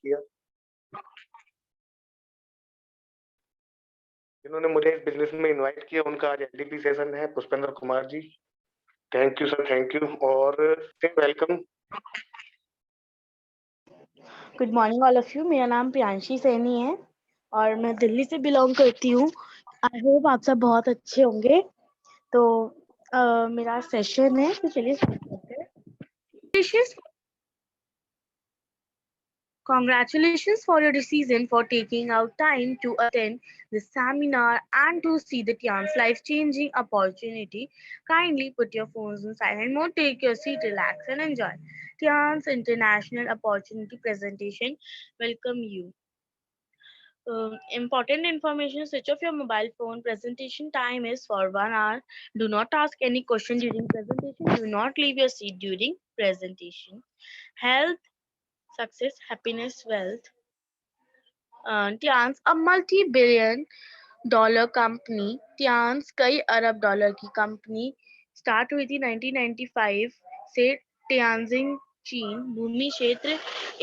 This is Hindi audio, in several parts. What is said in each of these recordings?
किया। जिन्होंने मुझे इस बिजनेस में इनवाइट किया, उनका आज एलडीपी सेशन है, Pushpendra Kumar ji. Thank you sir, thank you. और welcome. Good morning all of you. मेरा नाम प्रियांशी सैनी है और मैं दिल्ली से बिलोंग करती हूँ। आई होप आप सब बहुत अच्छे होंगे। तो मेरा सेशन है, तो चलिए स्टार्ट करते हैं। Congratulations for your decision for taking out time to attend this seminar and to see the Tian's life-changing opportunity. Kindly put your phones on silent mode, take your seat, relax and enjoy. Tian's International Opportunity Presentation welcome you. Important information: switch off your mobile phone. Presentation time is for 1 hour. Do not ask any question during presentation. Do not leave your seat during presentation. Health, success, happiness, wealth. Tian's a multi-billion dollar company. Tiens कई अरब डॉलर की कंपनी स्टार्ट हुई थी 1995 से। टियानजिंग चीन। भूमि क्षेत्र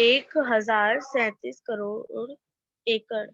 1037 करोड़ एकड़।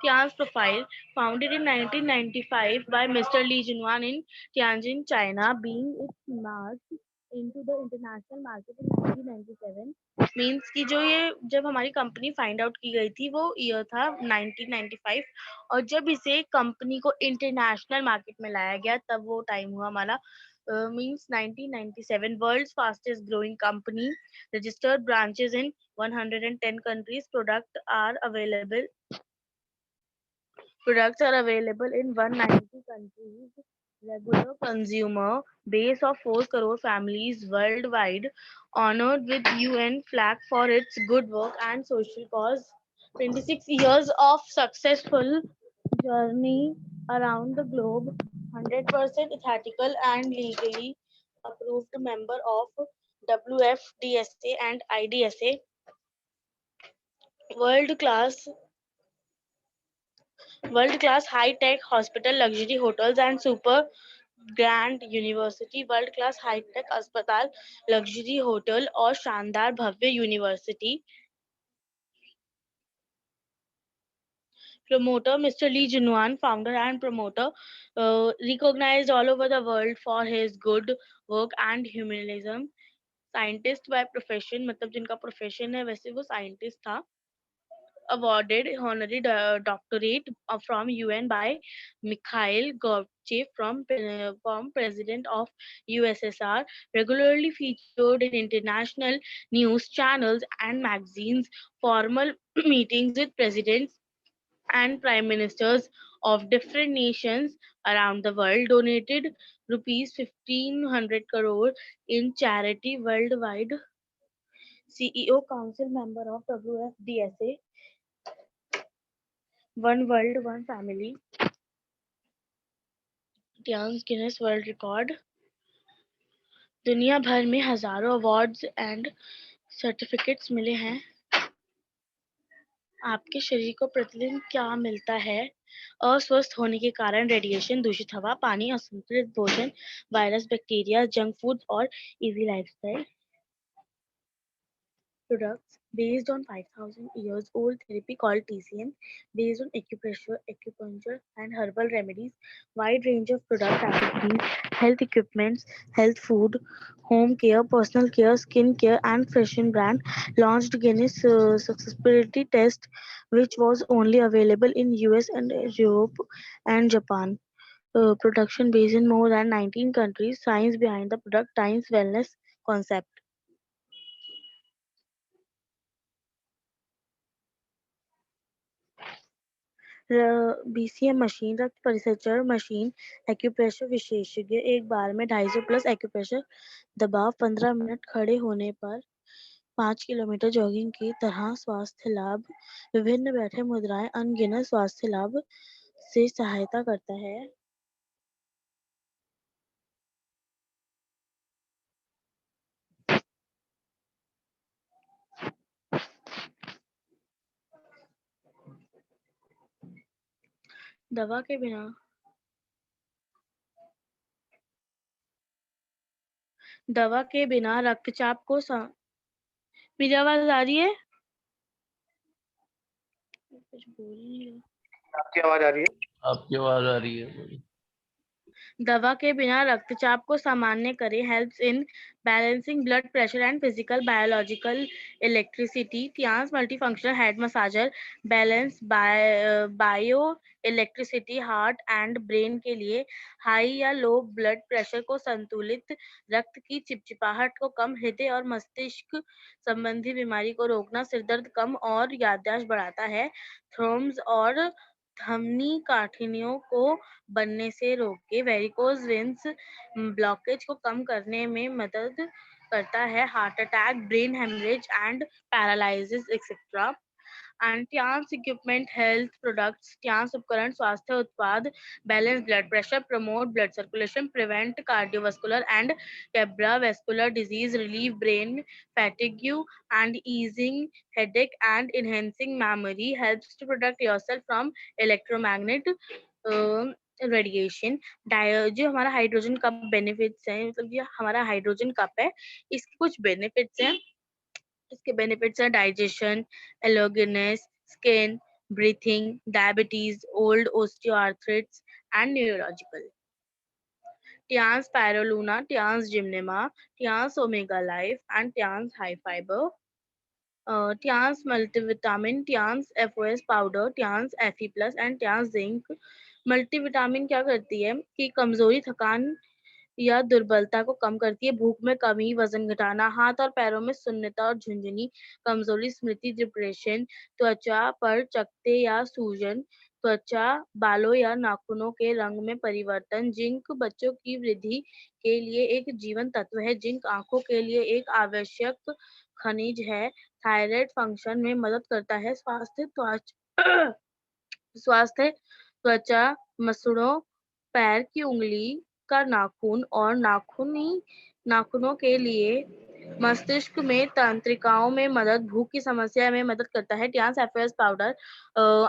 Tian's profile: founded in 1995 by Mr. Li Junwan in Tianjin, China, being its march into the international market in 1997. Means कि जो ये जब हमारी कंपनी फाइंड आउट की गई थी वो ईयर था 1995, और जब इसे कंपनी को इंटरनेशनल मार्केट में लाया गया तब वो टाइम हुआ हमारा means 1997. World's fastest growing company, registered branches in 110 countries. Products are available in 190 countries. Regular consumer base of 4 crore families worldwide. Honored with UN flag for its good work and social cause. 26 years of successful journey around the globe. 100% ethical and legally approved member of WFDSA and IDSA. World-class high-tech hospital, luxury hotels and super grand university. World class hitech अस्पताल, लग्जरी होटल और शानदार भव्य university. Promoter: Mr. Lee Junwan, founder and promoter, recognized all over the world for his good work and humanism. Scientist by profession, मतलब जिनका प्रोफेशन है वैसे वो साइंटिस्ट था। Awarded honorary doctorate from UN by Mikhail Gorbachev from President of USSR. Regularly featured in international news channels and magazines. Formal meetings with presidents and prime ministers of different nations around the world. Donated rupees 1500 crore in charity worldwide. CEO, council member of WFDSA. One world, one family. Tiens Guinness world record. दुनिया भर में हजारों अवार्ड्स एंड सर्टिफिकेट्स मिले हैं। आपके शरीर को प्रतिदिन क्या मिलता है? अस्वस्थ होने के कारण रेडिएशन, दूषित हवा, पानी, असंतुलित भोजन, वायरस, बैक्टीरिया, जंक फूड और easy lifestyle. Products based on 5,000 years old therapy called TCM, based on acupuncture and herbal remedies. Wide range of product categories: health equipments, health food, home care, personal care, skin care, and fashion brand. Launched Guinness Successibility Test, which was only available in US and Europe and Japan. Production based in more than 19 countries. Science behind the product: Times Wellness concept. BCM machine, रक्त परिसंचरण मशीन, एक्यूप्रेशर विशेषज्ञ। एक बार में 250 प्लस एक्यूप्रेशर दबाव, 15 मिनट खड़े होने पर 5 किलोमीटर जॉगिंग की तरह। स्वास्थ्य लाभ: विभिन्न बैठे मुद्राएं अनगिनत स्वास्थ्य लाभ से सहायता करता है। दवा के बिना रक्तचाप को मेरी आवाज आ रही है? कुछ बोल नहीं रहे। आपकी आवाज आ रही है? आपकी आवाज आ रही है। दवा के बिना रक्तचाप को सामान्य करें, helps in balancing blood pressure and physical biological electricity. Tiens multifunctional head massager balance bio electricity heart and brain के लिए। हाई या लो ब्लड प्रेशर को संतुलित, रक्त की चिपचिपाहट को कम, हृदय और मस्तिष्क संबंधी बीमारी को रोकना, सिरदर्द कम और याददाश्त बढ़ाता है। थ्रोम्स और धमनी काठिन्यों को बनने से रोक के, वेरिकोज वेन्स ब्लॉकेज को कम करने में मदद करता है, heart attack, brain haemorrhage and paralysis etcetera. And Tiens equipment health products. Tiens उपकरण स्वास्थ्य उत्पाद balance blood pressure, promote blood circulation, prevent cardiovascular and cerebrovascular disease, relieve brain fatigue and easing headache and enhancing memory, helps to protect yourself from electromagnet radiation. जो हमारा हाइड्रोजन कप बेनिफिट्स हैं, मतलब ये हमारा हाइड्रोजन कप है, इसके कुछ बेनिफिट्स हैं। इसके बेनिफिट्स हैं डाइजेशन, एलोगेनेस, skin, breathing, diabetes, old osteoarthritis and neurological. Tian's Spirulina, Tian's Gymnema, Tian's Omega Life, and Tian's High Fiber. Tian's Multivitamin, Tian's FOS Powder, Tian's Fe Plus, and Tian's Zinc. Multivitamin क्या करती है कि कमजोरी, थकान या दुर्बलता को कम करती है, भूख में कमी, वजन घटाना, हाथ और पैरों में सुन्नता और झुंझुनी, कमजोरी, स्मृति, डिप्रेशन, त्वचा पर चकत्ते या सूजन, त्वचा, बालों या नाखूनों के रंग में परिवर्तन। जिंक बच्चों की वृद्धि के लिए एक जीवन तत्व है। जिंक आंखों के लिए एक आवश्यक खनिज है। थायराइड फंक्शन में मदद करता है। स्वास्थ्य त्वचा, मसूड़ों, पैर की उंगली का नाखून और नाखूनों के लिए, मस्तिष्क में तंत्रिकाओं में मदद, भूख की समस्या में मदद करता है। टियान्स एफएस पाउडर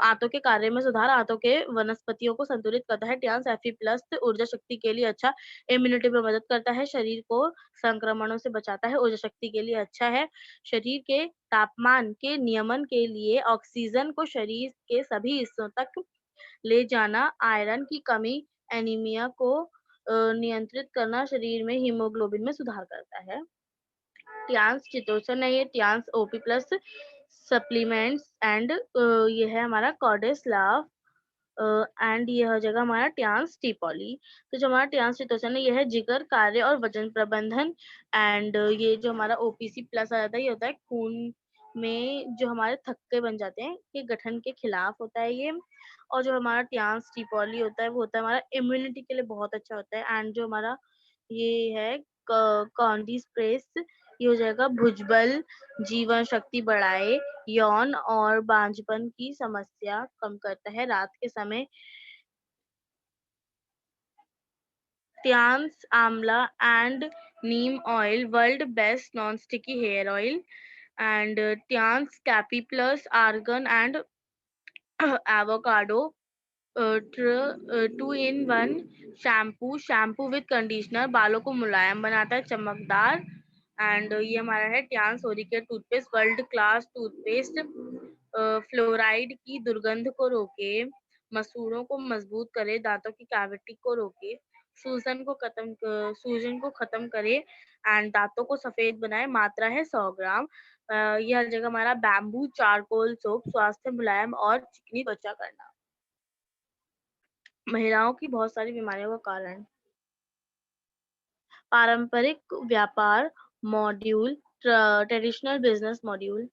आंतों के कार्य में सुधार, आंतों के वनस्पतियों को संतुलित करता है। टियान्स एफी प्लस ऊर्जा शक्ति के लिए अच्छा, इम्यूनिटी में मदद करता है, शरीर को संक्रमणों से बचाता है, ऊर्जा शक्ति के लिए अच्छा है, शरीर के तापमान के नियमन के लिए, ऑक्सीजन को शरीर के सभी हिस्सों तक ले जाना, आयरन की कमी, एनीमिया को नियंत्रित करना, शरीर में हीमोग्लोबिन में सुधार करता है। टियान्स चितोसन है, ये टियान्स ओपी प्लस सप्लीमेंट्स एंड ये है हमारा कॉर्डेस लाव एंड ये हो जाएगा हमारा टियान्स टीपॉली। तो जो हमारा टियान्स चितोसन है, ये है जिगर, कार्य और वजन प्रबंधन। एंड ये जो हमारा ओपीसी प्लस आ जाता है, ये होता है खून में जो हमारे थक्के बन जाते हैं के गठन के खिलाफ होता है ये। और जो हमारा टियान्स टीपॉली होता है, वो होता है हमारा इम्यूनिटी के लिए बहुत अच्छा होता है। एंड जो हमारा ये है कॉन्डिस्प्रेस, ये हो जाएगा भुजबल, जीवन शक्ति बढ़ाए, यौन और बांझपन की समस्या कम करता है रात के समय। Tiens amla and neem oil, world best non sticky hair oil. And Tiens कैपी plus argan and avocado 2-in-1 shampoo with conditioner, बालों को मुलायम बनाता है, चमकदार। एंड ये हमारा है टियान्स ओरिकेट toothpaste, world class toothpaste, fluoride की दुर्गंध को रोके, मसूड़ों को मजबूत करे, दांतों की कैविटी को रोके, सूजन को खत्म करे एंड दांतों को सफेद बनाए। मात्रा है 100 ग्राम। यह हर जगह हमारा बैम्बू चारकोल सोप, स्वास्थ्य, मुलायम और चिकनी त्वचा करना। महिलाओं की बहुत सारी बीमारियों का कारण। पारंपरिक व्यापार मॉड्यूल, ट्रेडिशनल बिजनेस मॉड्यूल।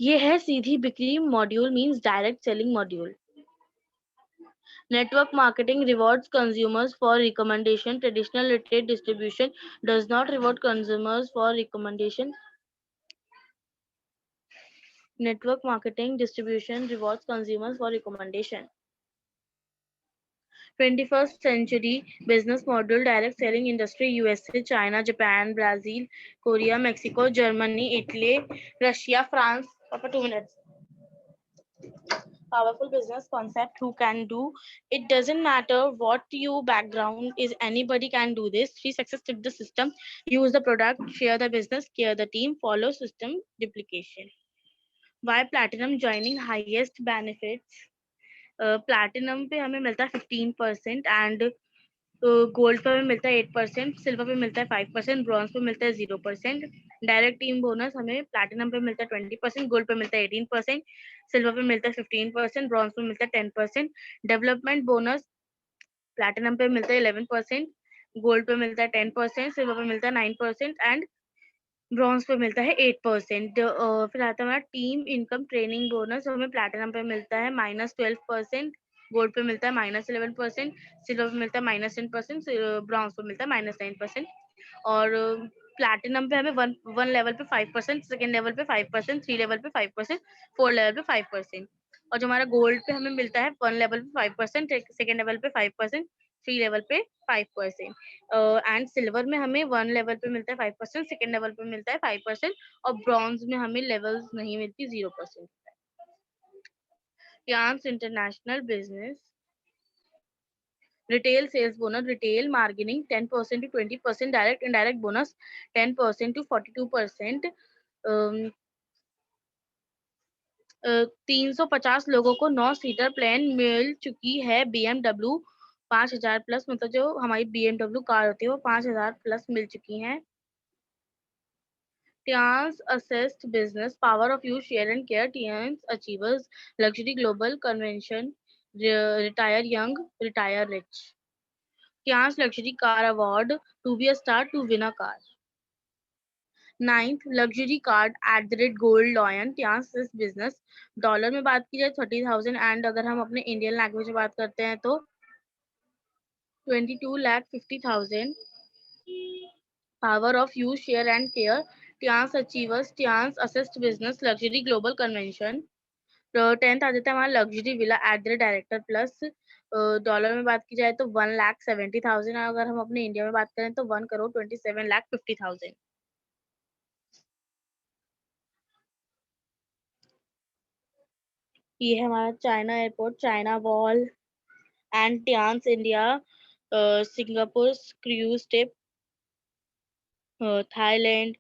ये है सीधी बिक्री module, means direct selling module. Network marketing rewards consumers for recommendation. Traditional retail distribution does not reward consumers for recommendation. Network marketing distribution rewards consumers for recommendation. 21st century business model, direct selling industry, USA, China, Japan, Brazil, Korea, Mexico, Germany, Italy, Russia, France. 2 minutes. powerful business concept who can do. It doesn't matter what your background is, anybody can do this. Free success with the system. Use the product, share the business, care the team, follow system duplication. Why platinum joining? Highest benefits. Platinum पे हमें मिलता है 15% एंड गोल्ड पे हमें मिलता है 8%, सिल्वर पे मिलता है 5%, ब्रॉन्ज पे मिलता है 0%। डायरेक्ट टीम बोनस हमें प्लैटिनम पे मिलता है 20%, गोल्ड पे मिलता है 18%, सिल्वर पे मिलता है 15%, ब्रॉन्ज पे मिलता है 10%। डेवलपमेंट बोनस प्लैटिनम पे मिलता है 11%, गोल्ड पे मिलता है 10%, सिल्वर पे मिलता है 9% एंड ब्रॉन्ज पे मिलता है 8%। फिर आता है हमारा टीम इनकम ट्रेनिंग बोनस, हमें प्लैटिनम पे मिलता है -12%, गोल्ड पे मिलता है -11%, सिल्वर पे मिलता है -10%, ब्रॉन्ज पे मिलता है -9%। और प्लैटिनम पे हमें वन लेवल पे 5%, सेकेंड लेवल पे 5%, 3 लेवल पे 5%, 4 लेवल पे 5%। और जो हमारा गोल्ड पे हमें मिलता है 1 लेवल पे 5%, सेकेंड लेवल पे 5%, 3 लेवल पे 5%। एंड सिल्वर में हमें 1 लेवल पे मिलता है 5%, सेकेंड लेवल पे मिलता है 5% और ब्रॉन्ज में हमें लेवल्स नहीं मिलती, 0%। Yans international business retail sales bonus, retail marketing 10% to 20%, direct indirect bonus 10% to 42%। 350 लोगों को 9 सीटर प्लेन मिल चुकी है। BMW 5000 प्लस, मतलब जो हमारी BMW कार होती है वो 5000 प्लस मिल चुकी हैं। Tian's assessed business power of use, share and care. Tian's achievers luxury global convention, retire young, retire rich. Tian's luxury car award, to be a star, to win a car. 9th luxury card @gold lion. Tian's business dollar में बात की जाए 30,000 एंड अगर हम अपने इंडियन लैंग्वेज में बात करते हैं तो 22,50,000। Power of use, share and care. Tian's achievers, Tian's assist business luxury global convention। 10th आ जाता है हमारा luxury villa @director plus. Dollar में बात की जाए तो 1,70,000, अगर हम अपने इंडिया में बात करें तो 1,27,50,000। ये है हमारा China airport, China wall and Tiens India, Singapore cruise tip, Thailand,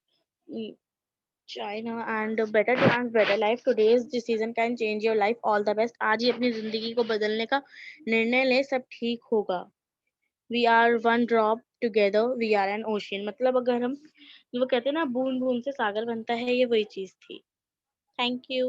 China and better chance, better life. Today's decision can change your life. All the best. आज ही अपनी जिंदगी को बदलने का निर्णय ले, सब ठीक होगा। We are one drop together. We are an ocean. मतलब अगर हम वो कहते हैं ना बूंद बूंद से सागर बनता है, ये वही चीज थी। Thank you.